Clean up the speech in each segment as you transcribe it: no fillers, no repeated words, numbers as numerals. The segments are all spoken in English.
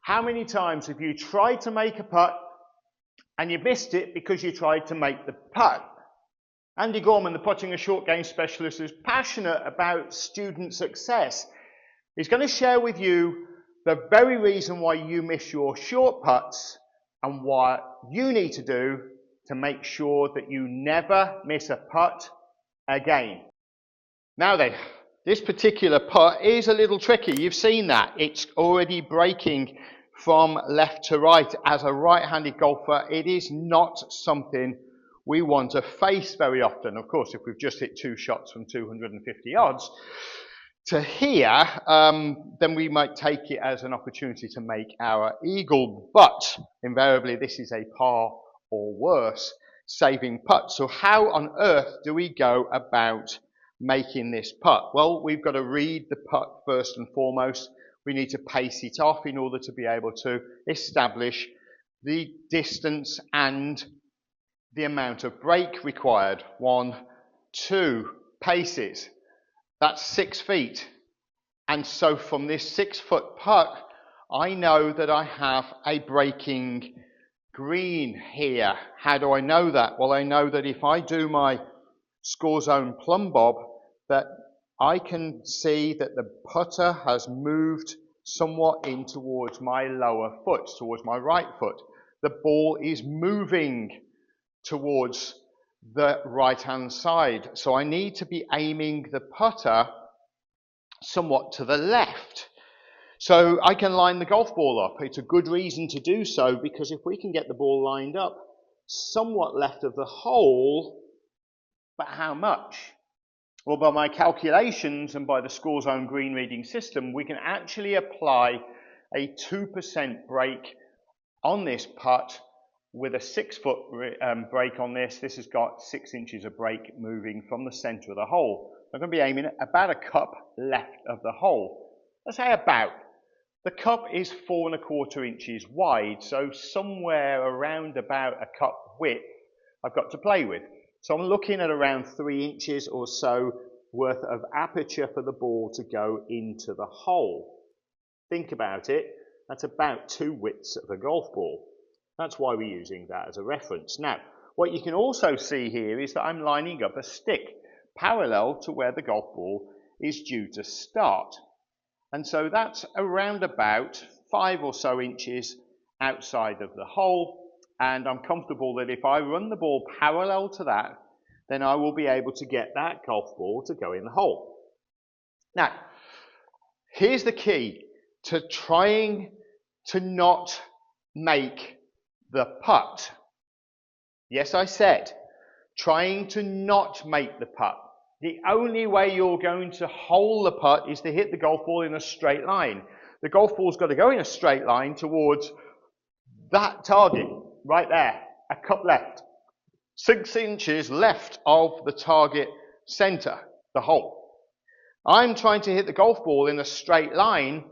How many times have you tried to make a putt and you missed it because you tried to make the putt? Andy Gorman, the putting and short game specialist, is passionate about student success. He's going to share with you the very reason why you miss your short putts and what you need to do to make sure that you never miss a putt again. Now then, this particular putt is a little tricky. You've seen that. It's already breaking from left to right. As a right-handed golfer, it is not something we want to face very often. Of course, if we've just hit 2 shots from 250 yards to here, then we might take it as an opportunity to make our eagle. But invariably, this is a par or worse saving putt. So how on earth do we go about making this putt? Well, we've got to read the putt first and foremost. We need to pace it off in order to be able to establish the distance and the amount of break required. 1, 2 paces. That's 6 feet. And so from this 6-foot putt, I know that I have a breaking green here. How do I know that? Well, I know that if I do my score zone plumb bob, that I can see that the putter has moved somewhat in towards my lower foot, towards my right foot. The ball is moving towards the right-hand side. So I need to be aiming the putter somewhat to the left. So I can line the golf ball up. It's a good reason to do so, because if we can get the ball lined up somewhat left of the hole, but how much? Well, by my calculations and by the score zone green reading system, we can actually apply a 2% break on this putt with a 6-foot break on this. This has got 6 inches of break moving from the center of the hole. I'm going to be aiming at about a cup left of the hole. Let's say about. The cup is 4 1/4 inches wide, so somewhere around about a cup width I've got to play with. So I'm looking at around 3 inches or so worth of aperture for the ball to go into the hole. Think about it. That's about 2 widths of a golf ball. That's why we're using that as a reference. Now, what you can also see here is that I'm lining up a stick parallel to where the golf ball is due to start. And so that's around about 5 or so inches outside of the hole. And I'm comfortable that if I run the ball parallel to that, then I will be able to get that golf ball to go in the hole. Now, here's the key to trying to not make the putt. Yes, I said, trying to not make the putt. The only way you're going to hole the putt is to hit the golf ball in a straight line. The golf ball's got to go in a straight line towards that target right there, a cup left. 6 inches left of the target center, the hole. I'm trying to hit the golf ball in a straight line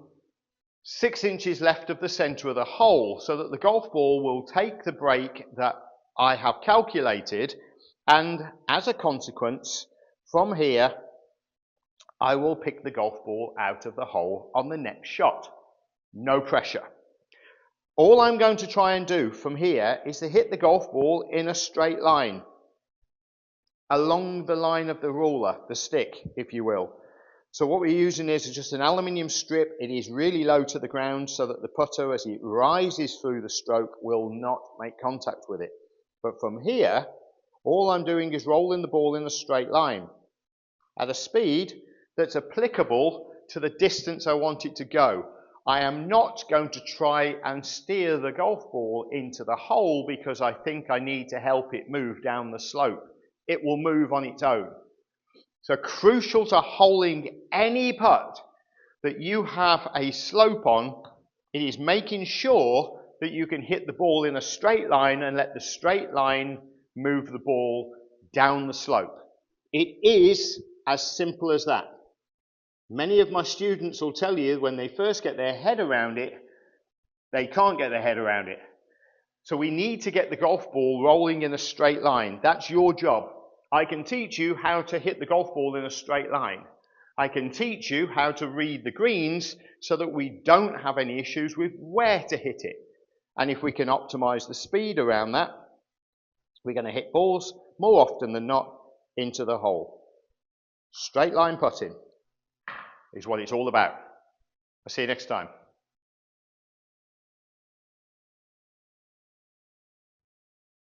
6 inches left of the center of the hole, so that the golf ball will take the break that I have calculated, and as a consequence, from here, I will pick the golf ball out of the hole on the next shot. No pressure. All I'm going to try and do from here is to hit the golf ball in a straight line, along the line of the ruler, the stick, if you will. So what we're using is just an aluminium strip. It is really low to the ground so that the putter, as it rises through the stroke, will not make contact with it. But from here, all I'm doing is rolling the ball in a straight line at a speed that's applicable to the distance I want it to go. I am not going to try and steer the golf ball into the hole because I think I need to help it move down the slope. It will move on its own. So crucial to holing any putt that you have a slope on, it is making sure that you can hit the ball in a straight line and let the straight line move the ball down the slope. It is as simple as that. Many of my students will tell you when they first get their head around it, they can't get their head around it. So we need to get the golf ball rolling in a straight line. That's your job. I can teach you how to hit the golf ball in a straight line. I can teach you how to read the greens so that we don't have any issues with where to hit it. And if we can optimize the speed around that, we're going to hit balls more often than not into the hole. Straight line putting is what it's all about. I'll see you next time.